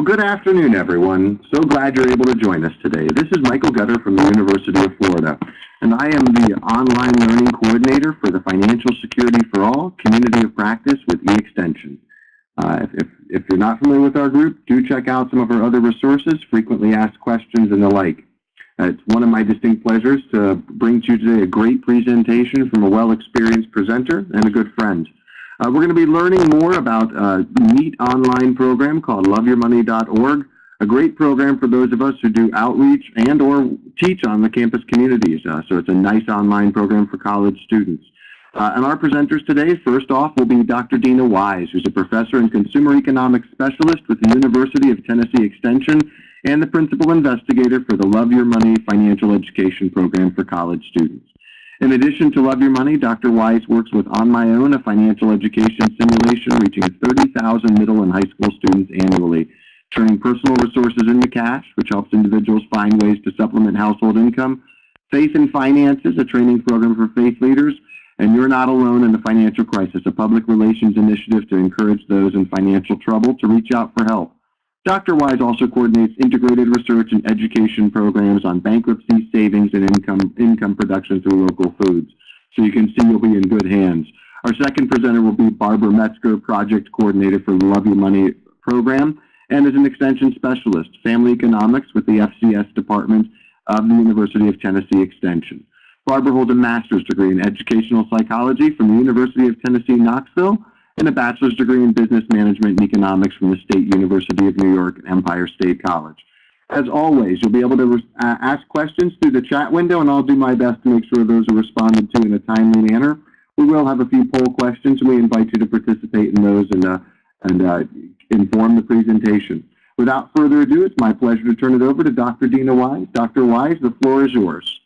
Well, good afternoon, everyone. So glad you're able to join us today. This is Michael Gutter from the University of Florida, and I am the online learning coordinator for the Financial Security for All Community of Practice with e-Extension. If you're not familiar with our group, do check out some of our other resources, frequently asked questions, and the like. It's one of my distinct pleasures to bring to you today a great presentation from a well-experienced presenter and a good friend. We're going to be learning more about a neat online program called loveyourmoney.org, a great program for those of us who do outreach and or teach on the campus communities. So it's a nice online program for college students. And our presenters today, first off, will be Dr. Dena Wise, who's a professor and consumer economics specialist with the University of Tennessee Extension and the principal investigator for the Love Your Money financial education program for college students. In addition to Love Your Money, Dr. Wise works with On My Own, a financial education simulation reaching 30,000 middle and high school students annually, turning personal resources into cash, which helps individuals find ways to supplement household income, Faith in Finances, a training program for faith leaders, and You're Not Alone in the Financial Crisis, a public relations initiative to encourage those in financial trouble to reach out for help. Dr. Wise also coordinates integrated research and education programs on bankruptcy, savings, and income production through local foods. So you can see you'll be in good hands. Our second presenter will be Barbara Metzger, project coordinator for the Love Your Money program, and is an extension specialist, family economics with the FCS department of the University of Tennessee Extension. Barbara holds a master's degree in educational psychology from the University of Tennessee, Knoxville, and a bachelor's degree in business management and economics from the State University of New York and Empire State College. As always, you'll be able to ask questions through the chat window, and I'll do my best to make sure those are responded to in a timely manner. We will have a few poll questions, and we invite you to participate in those and inform the presentation. Without further ado, it's my pleasure to turn it over to Dr. Dena Wise. Dr. Wise, the floor is yours.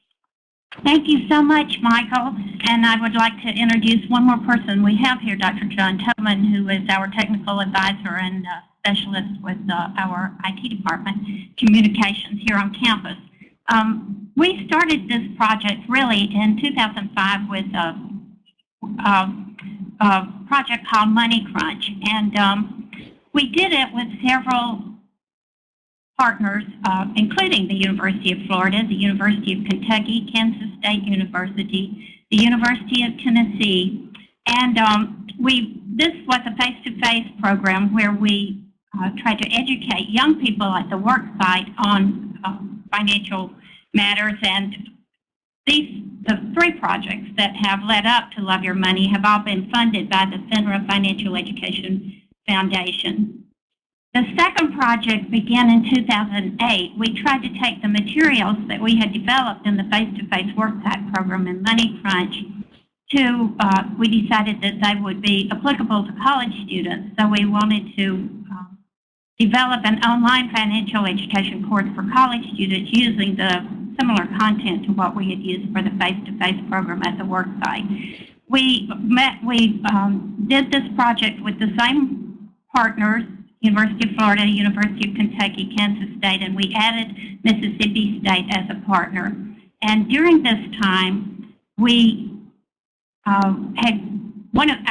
Thank you so much, Michael. And I would like to introduce one more person we have here, Dr. John Tubman, who is our technical advisor and specialist with our IT department, communications here on campus. We started this project really in 2005 with a project called Money Crunch. And we did it with several partners, including the University of Florida, the University of Kentucky, Kansas State University, the University of Tennessee, and this was a face-to-face program where we tried to educate young people at the work site on financial matters. And the three projects that have led up to Love Your Money have all been funded by the FINRA Financial Education Foundation. The second project began in 2008. We tried to take the materials that we had developed in the face-to-face worksite program in Money Crunch we decided that they would be applicable to college students. So we wanted to develop an online financial education course for college students using the similar content to what we had used for the face-to-face program at the worksite. We did this project with the same partners, University of Florida, University of Kentucky, Kansas State, and we added Mississippi State as a partner. And during this time, we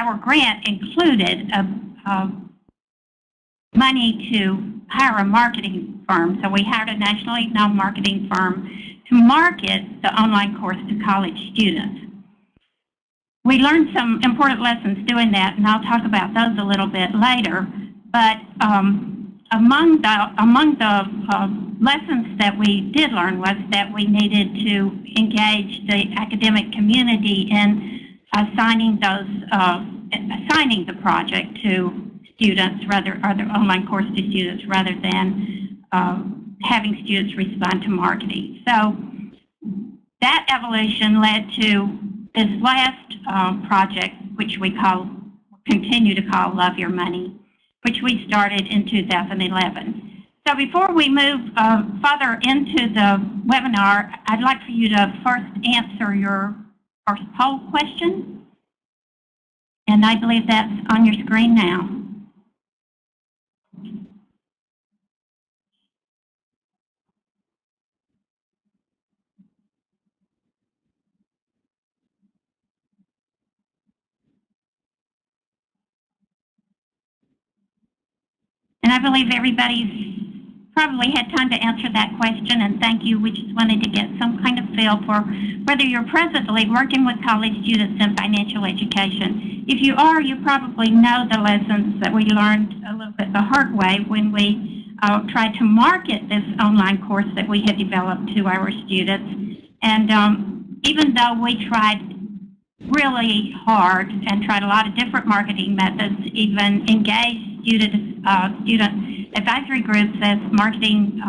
our grant included money to hire a marketing firm. So we hired a nationally known marketing firm to market the online course to college students. We learned some important lessons doing that, and I'll talk about those a little bit later. But among the lessons that we did learn was that we needed to engage the academic community in assigning the project to students, or the online course to students, rather than having students respond to marketing. So that evolution led to this last project, which we continue to call Love Your Money, which we started in 2011. So before we move further into the webinar, I'd like for you to first answer your first poll question. And I believe that's on your screen now. And I believe everybody's probably had time to answer that question, and thank you. We just wanted to get some kind of feel for whether you're presently working with college students in financial education. If you are, you probably know the lessons that we learned a little bit the hard way when we tried to market this online course that we had developed to our students. And even though we tried really hard and tried a lot of different marketing methods, even engaged student advisory groups as marketing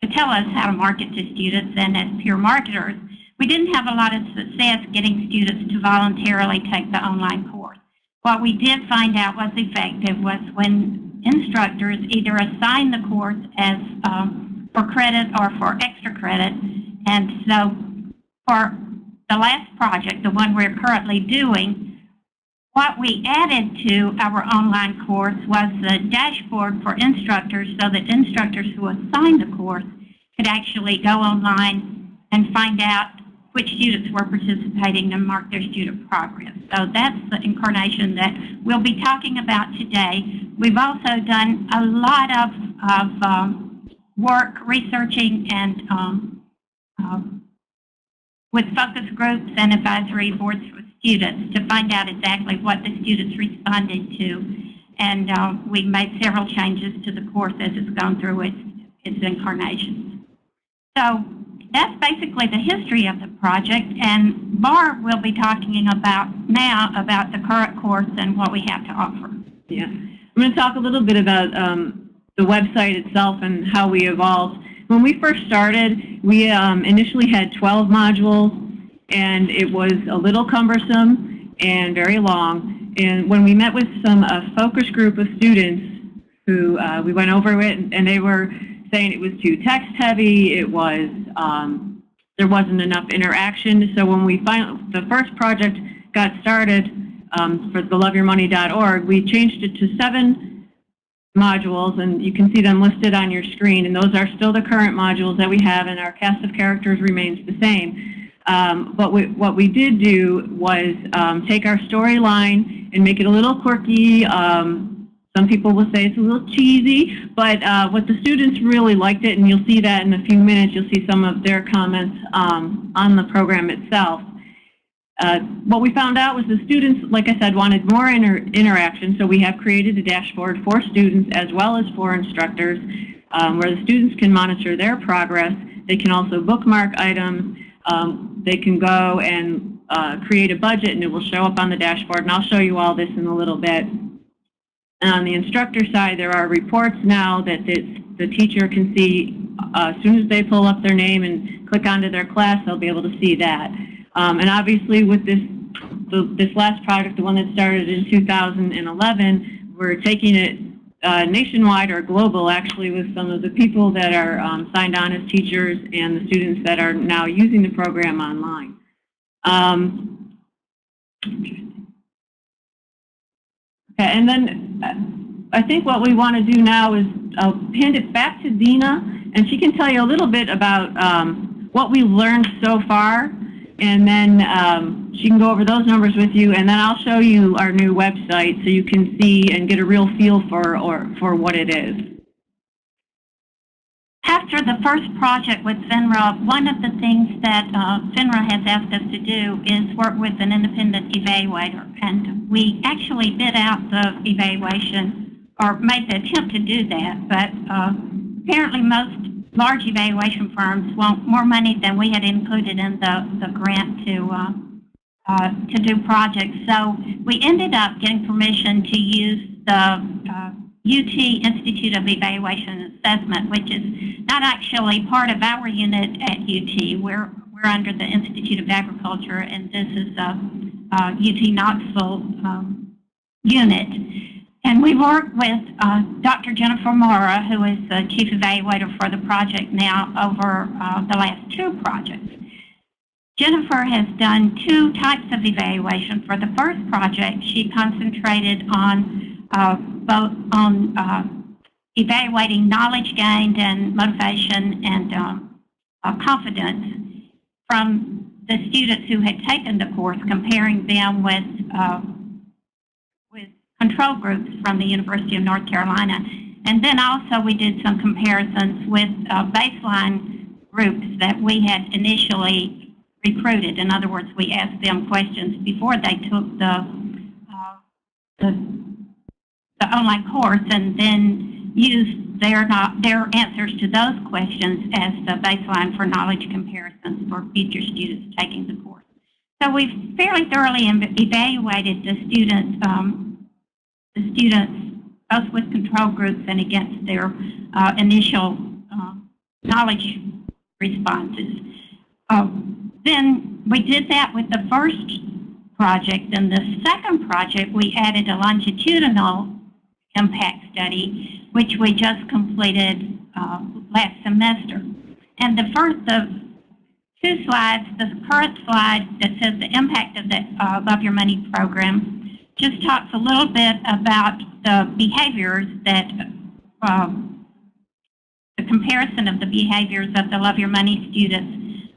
to tell us how to market to students and as peer marketers, we didn't have a lot of success getting students to voluntarily take the online course. What we did find out was effective was when instructors either assign the course as for credit or for extra credit. And so for the last project, the one we're currently doing, what we added to our online course was the dashboard for instructors so that instructors who assigned the course could actually go online and find out which students were participating and mark their student progress. So that's the incarnation that we'll be talking about today. We've also done a lot of work researching and with focus groups and advisory boards with students to find out exactly what the students responded to. And we made several changes to the course as it's gone through its incarnations. So that's basically the history of the project, and Barb will be talking now about the current course and what we have to offer. Yeah, I'm going to talk a little bit about the website itself and how we evolved. When we first started, we initially had 12 modules, and it was a little cumbersome and very long. And when we met with a focus group of students who we went over it, and they were saying it was too text heavy, it was there wasn't enough interaction. So when the first project got started for the loveyourmoney.org, we changed it to 7 modules, and you can see them listed on your screen, and those are still the current modules that we have, and our cast of characters remains the same. But what we did do was take our storyline and make it a little quirky. Some people will say it's a little cheesy, but what the students really liked it, and you'll see that in a few minutes. You'll see some of their comments on the program itself. What we found out was the students, like I said, wanted more interaction, so we have created a dashboard for students as well as for instructors where the students can monitor their progress. They can also bookmark items. They can go and create a budget, and it will show up on the dashboard, and I'll show you all this in a little bit. And on the instructor side, there are reports now that the teacher can see as soon as they pull up their name and click onto their class, they'll be able to see that. And obviously with this last project, the one that started in 2011, we're taking it nationwide or global, actually, with some of the people that are signed on as teachers and the students that are now using the program online. Okay, and then I think what we want to do now is I'll hand it back to Dena, and she can tell you a little bit about what we learned so far, and then she can go over those numbers with you, and then I'll show you our new website so you can see and get a real feel for what it is. After the first project with FINRA, one of the things that FINRA has asked us to do is work with an independent evaluator, and we actually bid out the evaluation, or made the attempt to do that, but apparently most large evaluation firms want more money than we had included in the grant to do projects. So we ended up getting permission to use the UT Institute of Evaluation and Assessment, which is not actually part of our unit at UT. We're under the Institute of Agriculture, and this is a UT Knoxville unit. And we worked with Dr. Jennifer Mora, who is the chief evaluator for the project now, over the last 2 projects. Jennifer has done 2 types of evaluation. For the first project, she concentrated on both on evaluating knowledge gained and motivation and confidence from the students who had taken the course, comparing them with control groups from the University of North Carolina. And then also we did some comparisons with baseline groups that we had initially recruited. In other words, we asked them questions before they took the online course, and then used their answers to those questions as the baseline for knowledge comparisons for future students taking the course. So we fairly thoroughly evaluated the students both with control groups and against their initial knowledge responses. Then we did that with the first project. In the second project, we added a longitudinal impact study, which we just completed last semester. And the two slides, the current slide that says the impact of the Love Your Money program, just talks a little bit about the behaviors that, the comparison of the behaviors of the Love Your Money students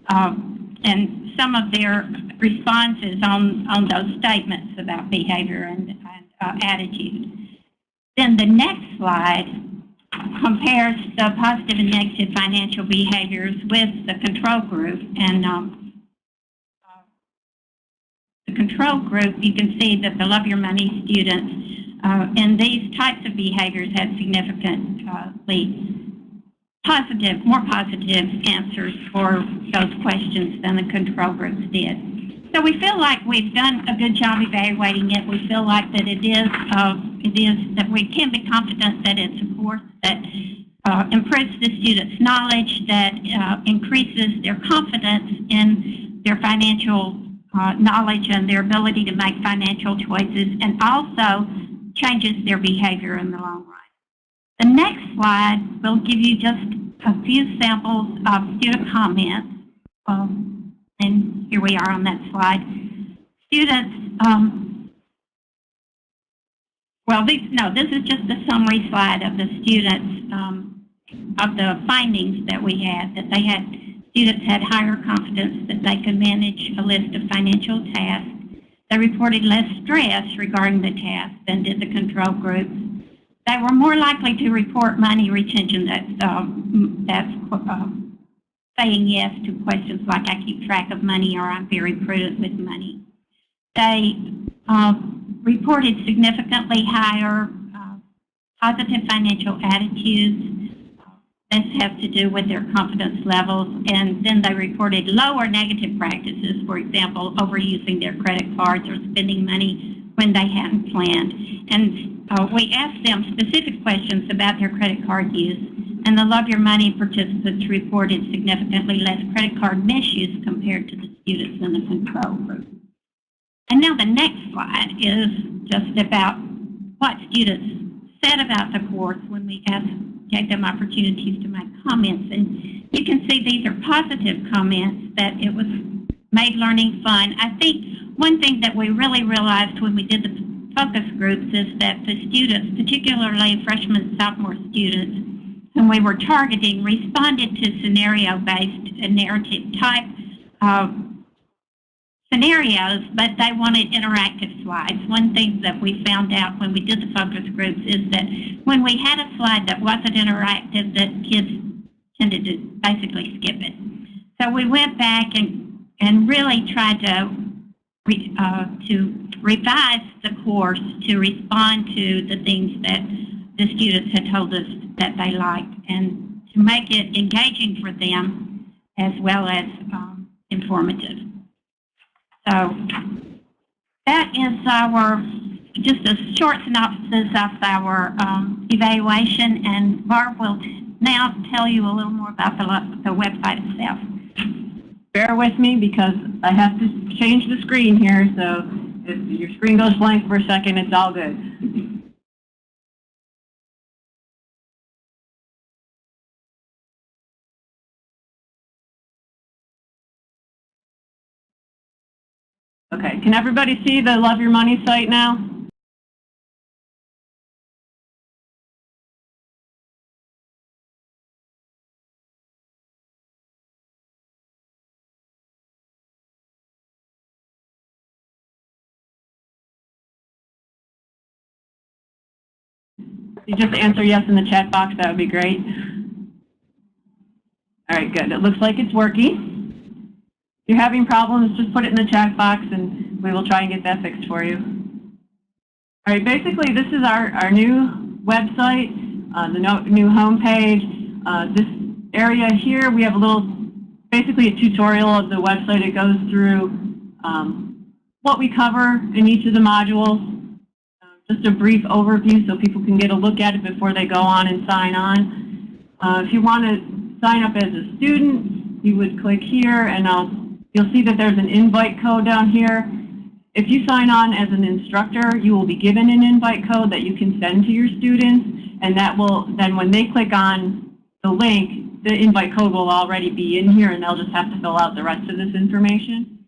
and some of their responses on those statements about behavior and attitude. Then the next slide compares the positive and negative financial behaviors with the control group. And the control group, you can see that the Love Your Money students in these types of behaviors had significantly more positive answers for those questions than the control groups did. So we feel like we've done a good job evaluating it. We feel like that it is that we can be confident that it supports, that improves the students' knowledge, that increases their confidence in their financial knowledge and their ability to make financial choices, and also changes their behavior in the long run. The next slide will give you just a few samples of student comments. And here we are on that slide. Students, this is just a summary slide of the students, of the findings that we had, that students had higher confidence that they could manage a list of financial tasks. They reported less stress regarding the task than did the control groups. They were more likely to report money retention. That's saying yes to questions like, I keep track of money, or I'm very prudent with money. They reported significantly higher positive financial attitudes. This has to do with their confidence levels. And then they reported lower negative practices, for example, overusing their credit cards or spending money when they hadn't planned. And we asked them specific questions about their credit card use. And the Love Your Money participants reported significantly less credit card misuse compared to the students in the control group. And now the next slide is just about what students said about the course when we gave them opportunities to make comments. And you can see these are positive comments, that it was made learning fun. I think one thing that we really realized when we did the focus groups is that the students, particularly freshman and sophomore students, whom we were targeting, responded to scenario-based and narrative-type scenarios, but they wanted interactive slides. One thing that we found out when we did the focus groups is that when we had a slide that wasn't interactive, that kids tended to basically skip it. So we went back and really tried to revise the course to respond to the things that the students had told us that they liked, and to make it engaging for them as well as informative. So that is just a short synopsis of our evaluation, and Barb will now tell you a little more about the website itself. Bear with me because I have to change the screen here, so if your screen goes blank for a second, it's all good. Okay, can everybody see the Love Your Money site now? You just answer yes in the chat box, that would be great. All right, good. It looks like it's working. If you're having problems, just put it in the chat box and we will try and get that fixed for you. All right, basically this is our new website, the new homepage. This area here, we have a little, basically a tutorial of the website. It goes through what we cover in each of the modules. Just a brief overview so people can get a look at it before they go on and sign on. If you want to sign up as a student, you would click here and you'll see that there's an invite code down here. If you sign on as an instructor, you will be given an invite code that you can send to your students, and that will, then when they click on the link, the invite code will already be in here and they'll just have to fill out the rest of this information.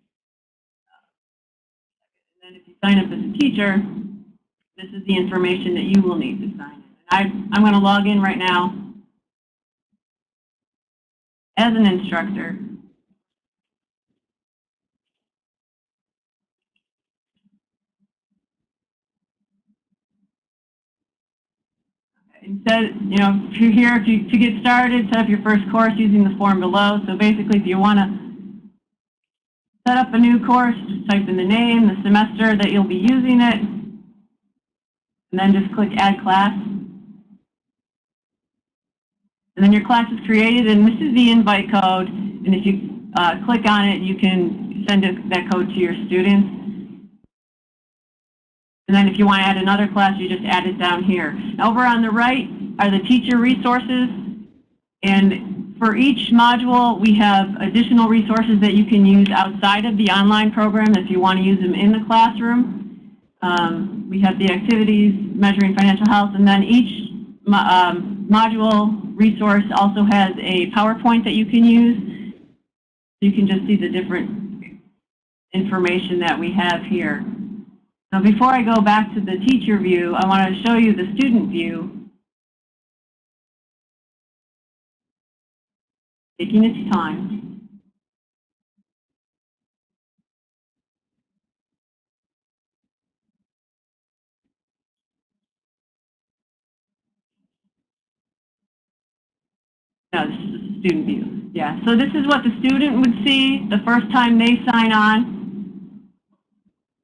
And then if you sign up as a teacher, this is the information that you will need to sign in. I'm going to log in right now as an instructor. Instead, if you're here to get started, set up your first course using the form below. So basically, if you want to set up a new course, just type in the name, the semester that you'll be using it, and then just click Add Class. And then your class is created, and this is the invite code. And if you click on it, you can send that code to your students. And then if you want to add another class, you just add it down here. Over on the right are the teacher resources. And for each module, we have additional resources that you can use outside of the online program if you want to use them in the classroom. We have the activities, measuring financial health, and then each module resource also has a PowerPoint that you can use. You can just see the different information that we have here. Now, before I go back to the teacher view, I want to show you the student view. Taking its time. No, this is the student view. Yeah, so this is what the student would see the first time they sign on.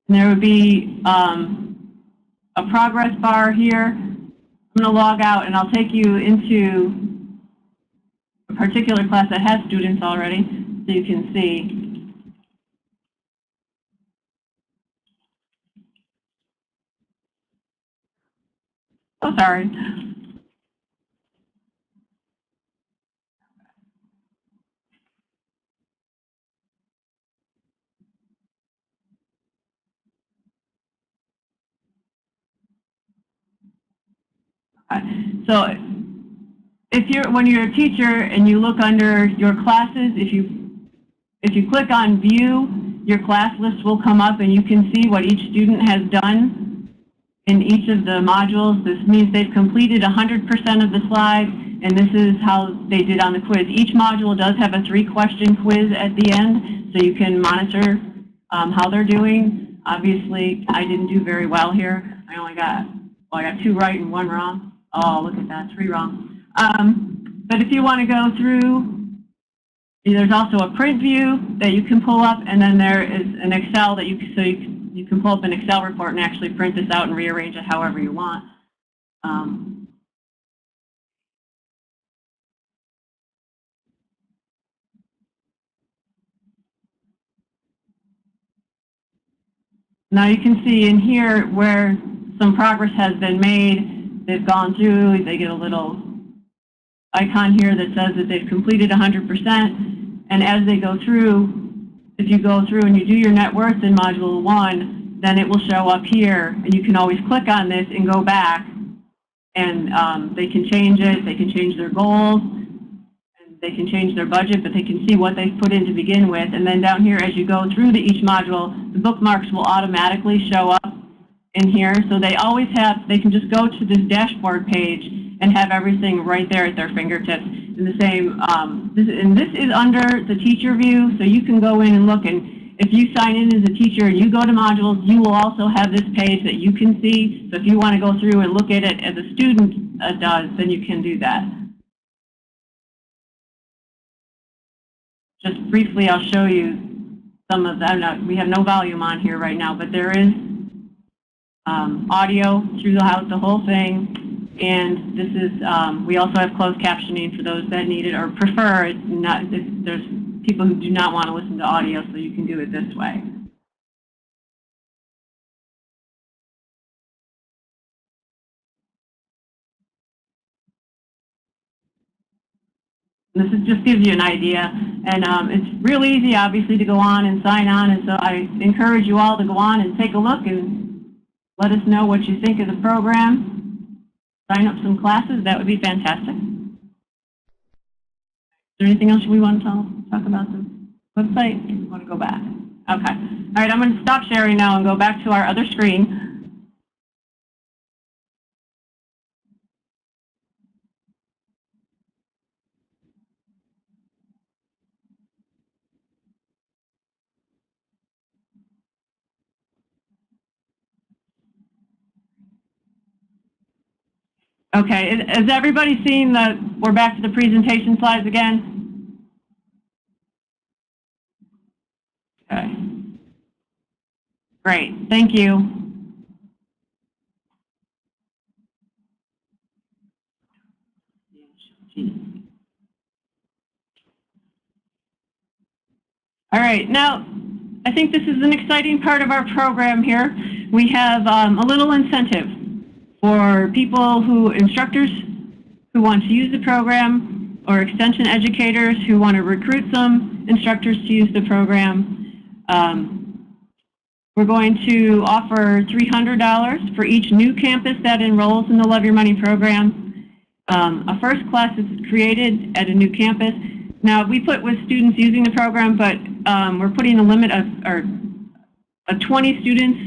And there would be a progress bar here. I'm going to log out and I'll take you into a particular class that has students already so you can see. Oh, sorry. So when you're a teacher and you look under your classes, if you click on view, your class list will come up and you can see what each student has done in each of the modules. This means they've completed 100% of the slides, and this is how they did on the quiz. Each module does have a 3-question quiz at the end, so you can monitor how they're doing. Obviously, I didn't do very well here. I got 2 right and 1 wrong. Oh, look at that, 3 wrong. But if you want to go through, there's also a print view that you can pull up, and then there is an Excel that you can pull up an Excel report and actually print this out and rearrange it however you want. Now you can see in here where some progress has been made. They've gone through, they get a little icon here that says that they've completed 100%. And as they go through, if you go through and you do your net worth in Module 1, then it will show up here. And you can always click on this and go back. And they can change it, they can change their goals, and they can change their budget, but they can see what they've put in to begin with. And then down here, as you go through to each module, the bookmarks will automatically show up in here. So they always have, they can just go to this dashboard page and have everything right there at their fingertips. In the same, this is under the teacher view, so you can go in and look, and if you sign in as a teacher and you go to modules, you will also have this page that you can see. So if you want to go through and look at it as a student does, then you can do that. Just briefly, I'll show you some of that. We have no volume on here right now, but there is audio throughout the whole thing. And this is, we also have closed captioning for those that need it or prefer it. There's people who do not want to listen to audio, so you can do it this way. This just gives you an idea, and it's real easy, obviously, to go on and sign on, and so I encourage you all to go on and take a look and let us know what you think of the program. Sign up some classes, that would be fantastic. Is there anything else we want to talk about the website? Or you want to go back? Okay. All right, I'm going to stop sharing now and go back to our other screen. Okay, has everybody seen we're back to the presentation slides again? Okay. Great, thank you. All right, now I think this is an exciting part of our program here. We have a little incentive for instructors who want to use the program, or extension educators who want to recruit some instructors to use the program. We're going to offer $300 for each new campus that enrolls in the Love Your Money program. A first class is created at a new campus. Now, we put with students using the program, but we're putting a limit of 20 students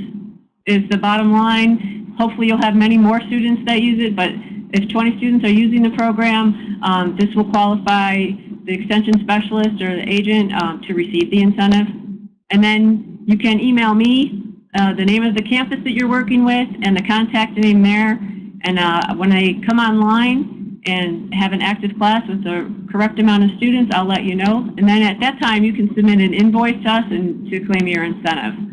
is the bottom line. Hopefully you'll have many more students that use it, but if 20 students are using the program, this will qualify the extension specialist or the agent to receive the incentive. And then you can email me the name of the campus that you're working with and the contact name there. And when I come online and have an active class with the correct amount of students, I'll let you know. And then at that time, you can submit an invoice to us and to claim your incentive.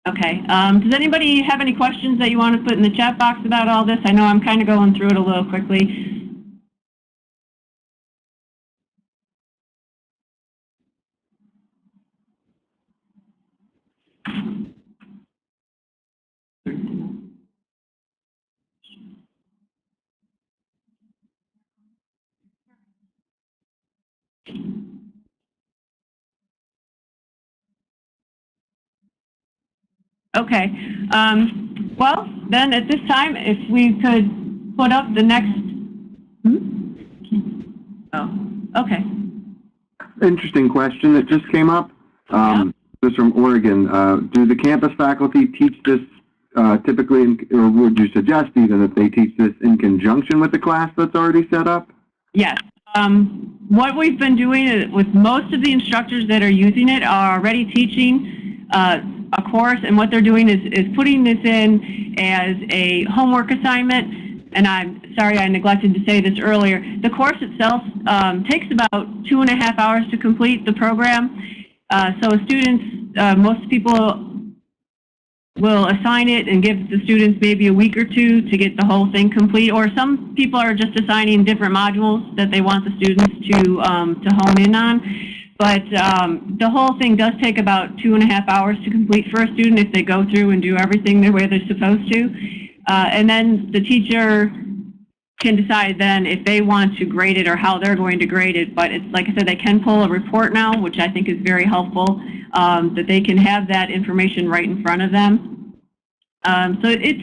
Okay, does anybody have any questions that you want to put in the chat box about all this? I know I'm kind of going through it a little quickly. Okay, well, then at this time, if we could put up the next, oh, okay. Interesting question that just came up. This is from Oregon. Do the campus faculty teach this typically, or would you suggest even that they teach this in conjunction with the class that's already set up? Yes. What we've been doing is, with most of the instructors that are using it are already teaching a course, and what they're doing is putting this in as a homework assignment. And I'm sorry I neglected to say this earlier. The course itself takes about 2.5 hours to complete the program. So students, most people will assign it and give the students maybe a week or two to get the whole thing complete, or some people are just assigning different modules that they want the students to hone in on. But the whole thing does take about 2.5 hours to complete for a student if they go through and do everything the way they're supposed to. And then the teacher can decide then if they want to grade it or how they're going to grade it. But it's, like I said, they can pull a report now, which I think is very helpful, that they can have that information right in front of them. So it's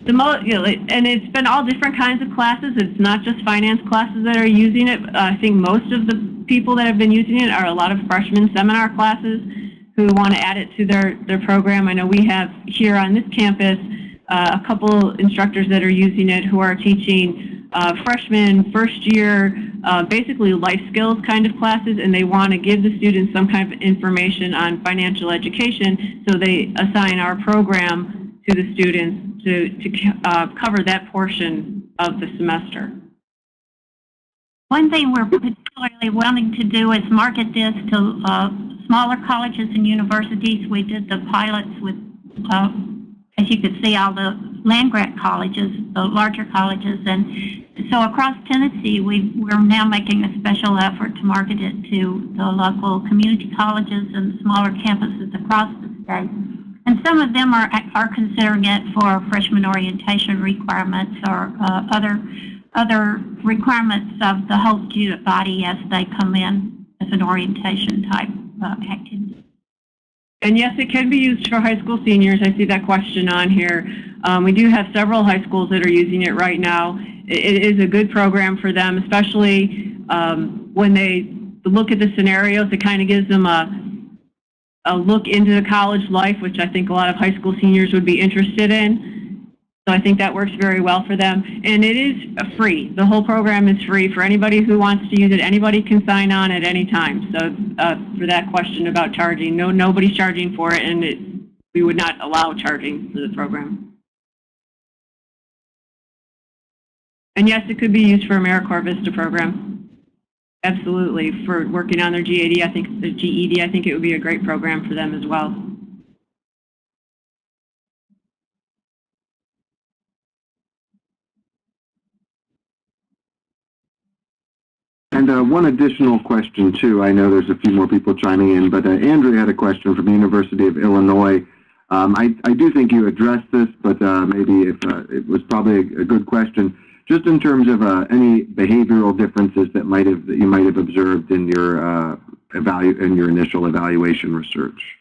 the most, and it's been all different kinds of classes. It's not just finance classes that are using it. I think most of the people that have been using it are a lot of freshman seminar classes who want to add it to their program. I know we have here on this campus a couple instructors that are using it who are teaching freshmen, first year basically life skills kind of classes, and they want to give the students some kind of information on financial education, so they assign our program to the students to cover that portion of the semester. One thing we're particularly wanting to do is market this to smaller colleges and universities. We did the pilots with, as you could see, all the land-grant colleges, the larger colleges, and so across Tennessee, we're now making a special effort to market it to the local community colleges and smaller campuses across the state. And some of them are considering it for freshman orientation requirements or other requirements of the whole student body as they come in as an orientation type activity. And yes, it can be used for high school seniors. I see that question on here. We do have several high schools that are using it right now. It is a good program for them, especially when they look at the scenarios. It kind of gives them a look into the college life, which I think a lot of high school seniors would be interested in. So I think that works very well for them. And it is free. The whole program is free for anybody who wants to use it. Anybody can sign on at any time. So for that question about charging, nobody's charging for it, and we would not allow charging for the program. And yes, it could be used for AmeriCorps Vista program. Absolutely. For working on their GED, I think it would be a great program for them as well. And one additional question, too. I know there's a few more people chiming in, but Andrew had a question from the University of Illinois. I do think you addressed this, but maybe if it was probably a good question, just in terms of any behavioral differences that you might have observed in your initial evaluation research.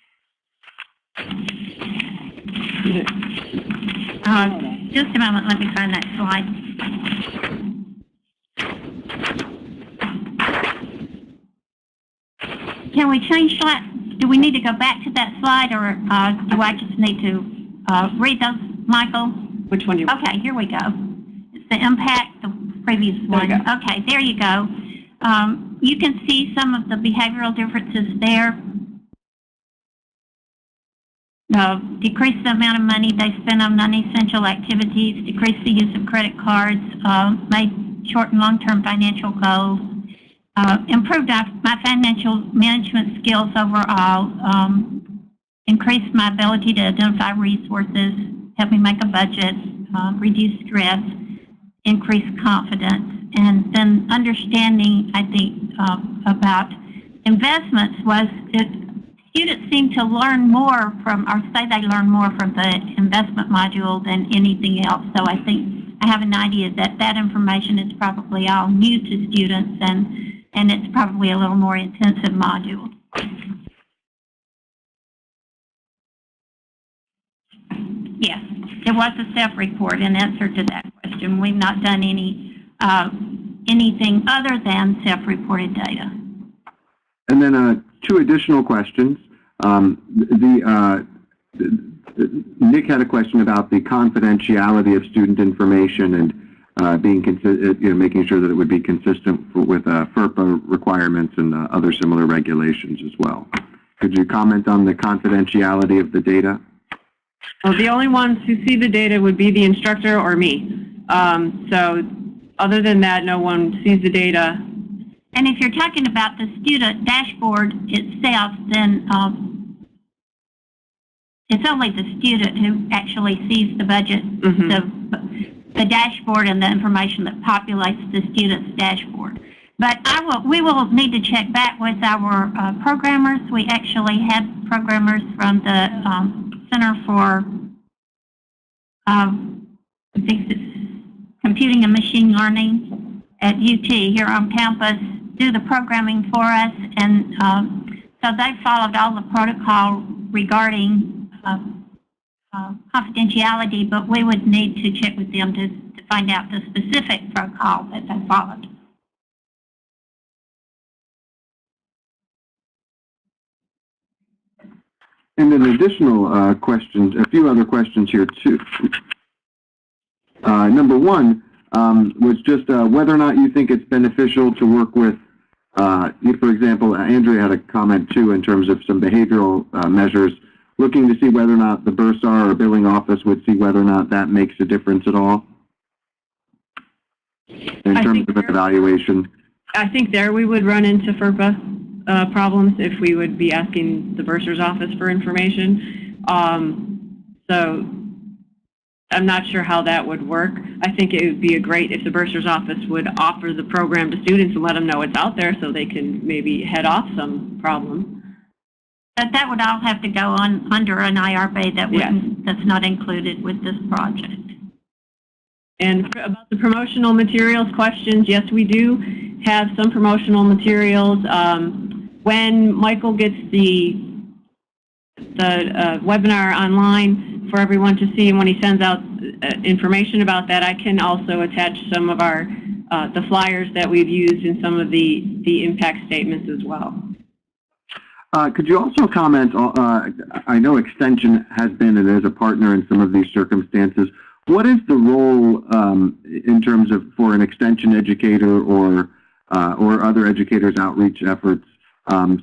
Just a moment, let me find that slide. Can we change that? Do we need to go back to that slide, or do I just need to read those, Michael? Which one do you want? Okay, here we go. It's the impact, the previous one. Okay, there you go. You can see some of the behavioral differences there. Decrease the amount of money they spend on non-essential activities, decrease the use of credit cards, made short and long-term financial goals, improved my financial management skills overall, increased my ability to identify resources, help me make a budget, reduce stress, increase confidence, and then understanding, I think, about investments was students seem to learn more from, or say they learn more from the investment module than anything else. So I think I have an idea that that information is probably all new to students, and it's probably a little more intensive module. Yes, there was a self-report in answer to that question. We've not done anything other than self-reported data. And then two additional questions. Nick had a question about the confidentiality of student information and making sure that it would be consistent with FERPA requirements and other similar regulations as well. Could you comment on the confidentiality of the data? Well, the only ones who see the data would be the instructor or me. So other than that, no one sees the data. And if you're talking about the student dashboard itself, then it's only the student who actually sees the budget, the dashboard and the information that populates the student's dashboard. But we will need to check back with our programmers. We actually had programmers from the Center for I think it's Computing and Machine Learning at UT here on campus do the programming for us, and so they followed all the protocol regarding confidentiality, but we would need to check with them to find out the specific protocol that they followed. And an additional question, a few other questions here too. Number one, was just whether or not you think it's beneficial to work with, for example, Andrea had a comment too in terms of some behavioral measures, looking to see whether or not the bursar or billing office would see whether or not that makes a difference at all in terms of evaluation. I think there we would run into FERPA problems if we would be asking the bursar's office for information. So I'm not sure how that would work. I think it would be great if the bursar's office would offer the program to students and let them know it's out there so they can maybe head off some problem. But that would all have to go on under an IRB that's not included with this project. And about the promotional materials questions, yes, we do have some promotional materials. When Michael gets the webinar online for everyone to see, and when he sends out information about that, I can also attach some of our the flyers that we've used in some of the impact statements as well. Could you also comment, I know Extension has been and is a partner in some of these circumstances. What is the role in terms of for an Extension educator or other educators' outreach efforts?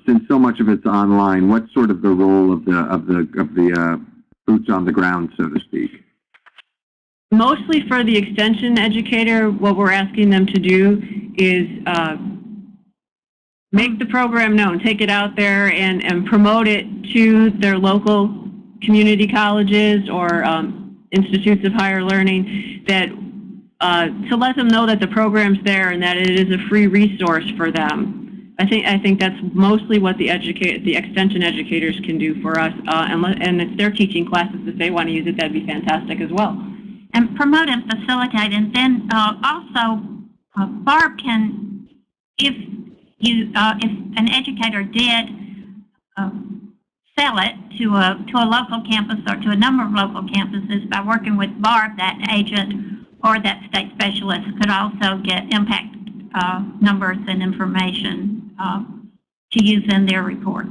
Since so much of it's online, what's sort of the role of the boots on the ground, so to speak? Mostly for the Extension educator, what we're asking them to do is make the program known, take it out there and promote it to their local community colleges or institutes of higher learning, that to let them know that the program's there and that it is a free resource for them. I think that's mostly what the Extension educators can do for us, and if they're teaching classes, if they want to use it, that'd be fantastic as well. And promote and facilitate, and then also Barb can, if an educator did sell it to a local campus or to a number of local campuses, by working with Barb, that agent or that state specialist could also get impact numbers and information to use in their reports.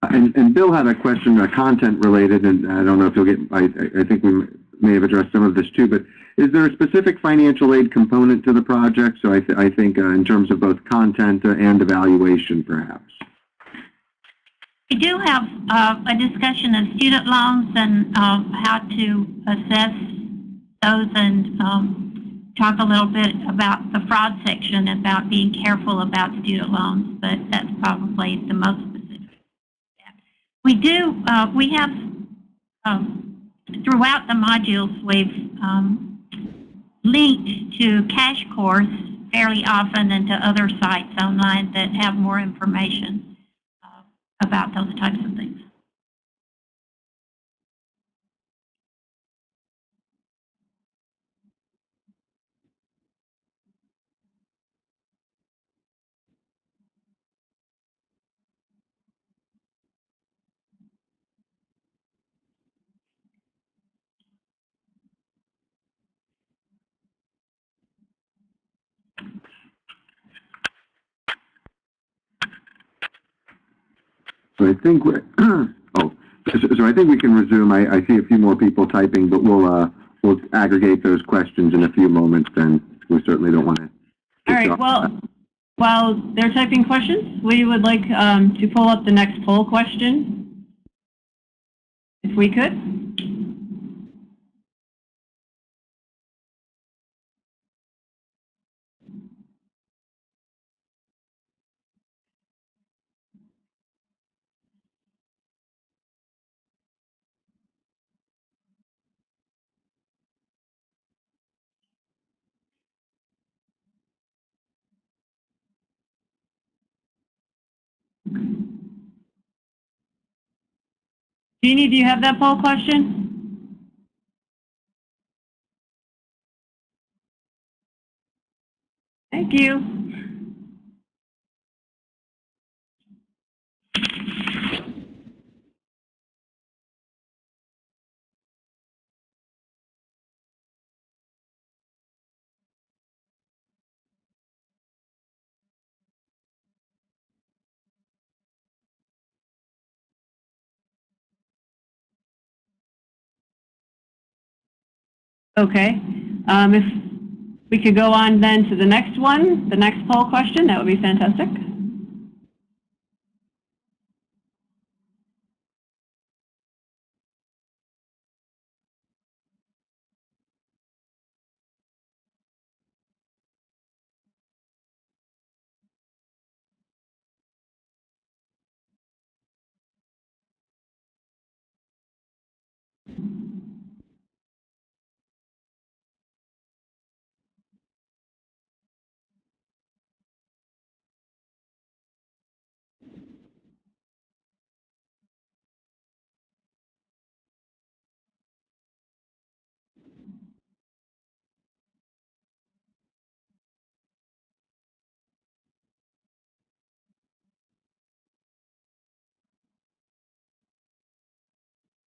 And Bill had a question, content related, and I don't know if you'll get, I think we may have addressed some of this too, but is there a specific financial aid component to the project? So I think in terms of both content and evaluation, perhaps. We do have a discussion of student loans and how to assess those, and talk a little bit about the fraud section, about being careful about student loans, but that's probably the most specific. We do, we have, throughout the modules, we've linked to Cash Course fairly often and to other sites online that have more information about those types of things. So I think we're, so I think we can resume. I see a few more people typing, but we'll aggregate those questions in a few moments, and we certainly don't want to. All right, well, while they're typing questions, we would like to pull up the next poll question, if we could. Jeannie, do you have that poll question? Thank you. Okay. If we could go on then to the next one, the next poll question, that would be fantastic.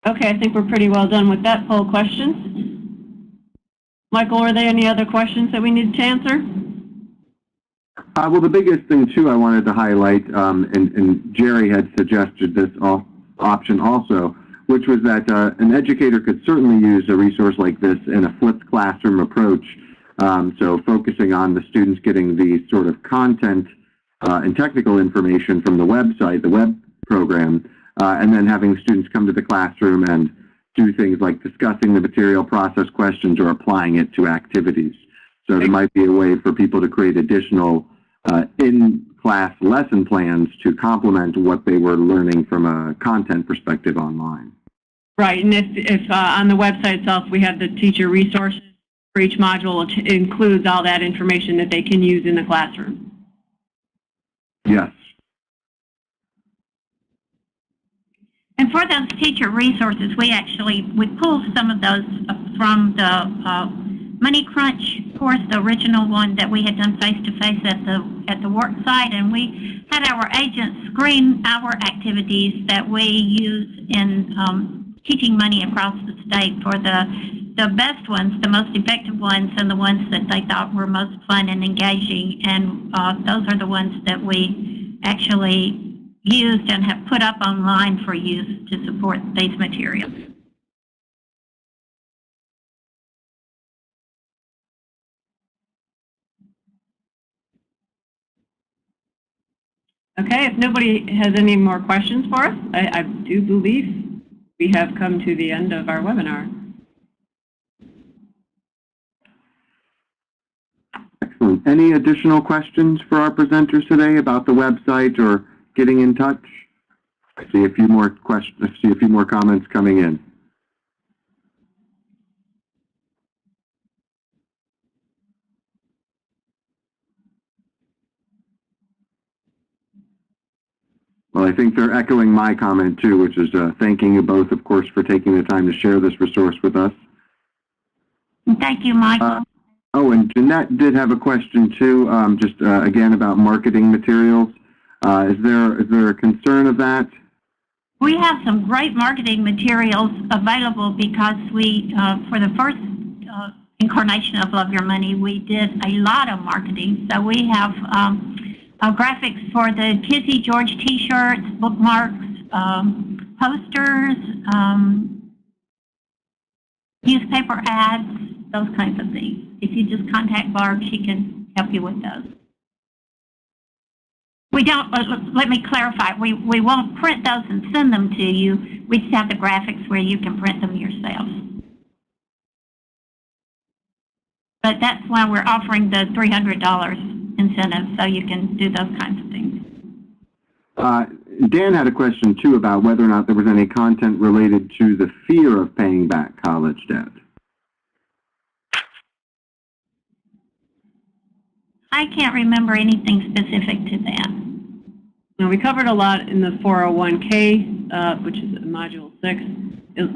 Okay, I think we're pretty well done with that poll question. Michael, are there any other questions that we need to answer? Well, the biggest thing, too, I wanted to highlight, and Jerry had suggested this option also, which was that an educator could certainly use a resource like this in a flipped classroom approach, so focusing on the students getting the sort of content and technical information from the website, the web program, and then having students come to the classroom and do things like discussing the material, process questions, or applying it to activities. So there might be a way for people to create additional in-class lesson plans to complement what they were learning from a content perspective online. Right, and if on the website itself we have the teacher resources for each module, which includes all that information that they can use in the classroom. Yes. And for those teacher resources, we pulled some of those from the Money Crunch course, the original one that we had done face-to-face at the work site, and we had our agents screen our activities that we use in teaching money across the state for the best ones, the most effective ones, and the ones that they thought were most fun and engaging. And those are the ones that we actually used and have put up online for use to support these materials. Okay, if nobody has any more questions for us, I do believe we have come to the end of our webinar. Excellent. Any additional questions for our presenters today about the website or getting in touch? I see a few more questions. I see a few more comments coming in. Well, I think they're echoing my comment too, which is thanking you both, of course, for taking the time to share this resource with us. Thank you, Michael. Oh, and Jeanette did have a question too, again about marketing materials. Is there a concern of that? We have some great marketing materials available because we, for the first incarnation of Love Your Money, we did a lot of marketing. So we have graphics for the Kizzy George t-shirts, bookmarks, posters, newspaper ads, those kinds of things. If you just contact Barb, she can help you with those. We don't, let me clarify, we won't print those and send them to you. We just have the graphics where you can print them yourself. But that's why we're offering the $300 incentive, so you can do those kinds of things. Dan had a question too about whether or not there was any content related to the fear of paying back college debt. I can't remember anything specific to that. Now, we covered a lot in the 401k, which is Module 6,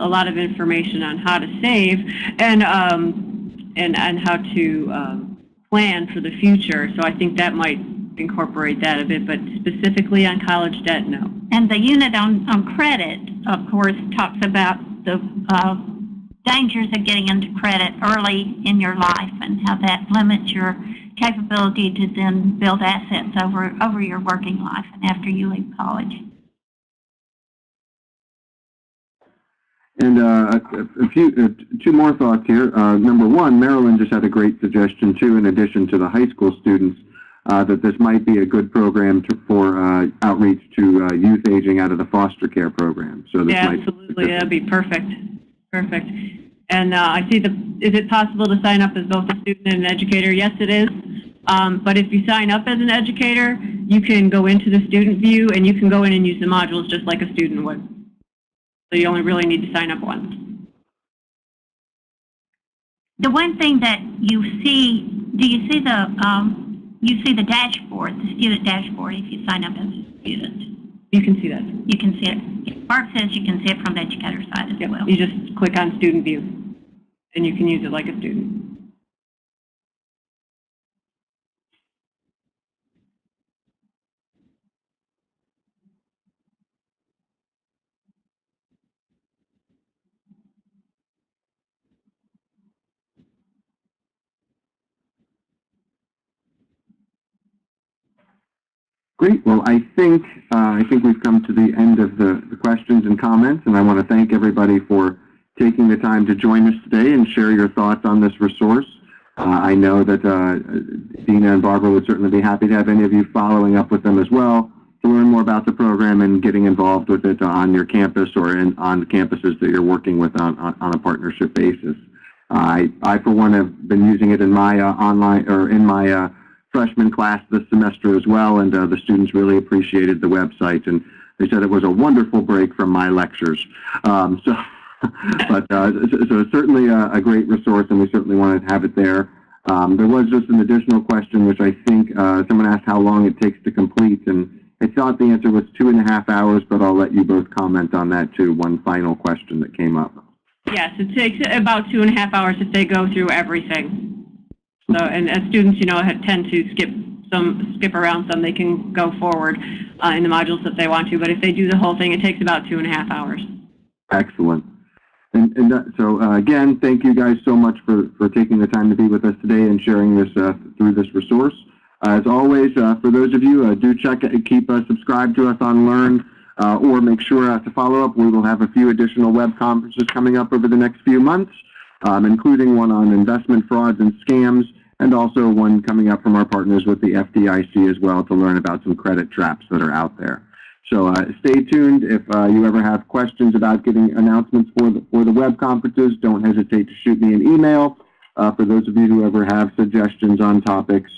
a lot of information on how to save and how to plan for the future. So I think that might incorporate that a bit, but specifically on college debt, no. And the unit on credit, of course, talks about the dangers of getting into credit early in your life and how that limits your capability to then build assets over your working life and after you leave college. And two more thoughts here. Number one, Marilyn just had a great suggestion too, in addition to the high school students, that this might be a good program for outreach to youth aging out of the foster care program. So this might absolutely, that'd be perfect. Perfect. And I see is it possible to sign up as both a student and an educator? Yes, it is. But if you sign up as an educator, you can go into the student view and you can go in and use the modules just like a student would. So you only really need to sign up once. The one thing that you see, do you see the dashboard, the student dashboard, if you sign up as a student? You can see that. You can see it. Barb says you can see it from the educator side as well. You just click on student view and you can use it like a student. Great. Well, I think we've come to the end of the questions and comments, and I want to thank everybody for taking the time to join us today and share your thoughts on this resource. I know that Dena and Barbara would certainly be happy to have any of you following up with them as well to learn more about the program and getting involved with it on your campus or on the campuses that you're working with on a partnership basis. I for one, have been using it in my freshman class this semester as well, and the students really appreciated the website, and they said it was a wonderful break from my lectures. So certainly a great resource, and we certainly wanted to have it there. There was just an additional question, which I think someone asked how long it takes to complete, and I thought the answer was 2.5 hours, but I'll let you both comment on that too. One final question that came up. Yes, it takes about 2.5 hours if they go through everything. So, and as students, tend to skip around some, they can go forward in the modules if they want to. But if they do the whole thing, it takes about 2.5 hours. Excellent. So again, thank you guys so much for taking the time to be with us today and sharing this through this resource. As always, for those of you, do keep subscribed to us on Learn, or make sure to follow up. We will have a few additional web conferences coming up over the next few months, including one on investment frauds and scams, and also one coming up from our partners with the FDIC as well to learn about some credit traps that are out there. So stay tuned. If you ever have questions about getting announcements for the web conferences, don't hesitate to shoot me an email. For those of you who ever have suggestions on topics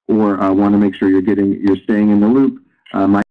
or want to make sure you're staying in the loop, my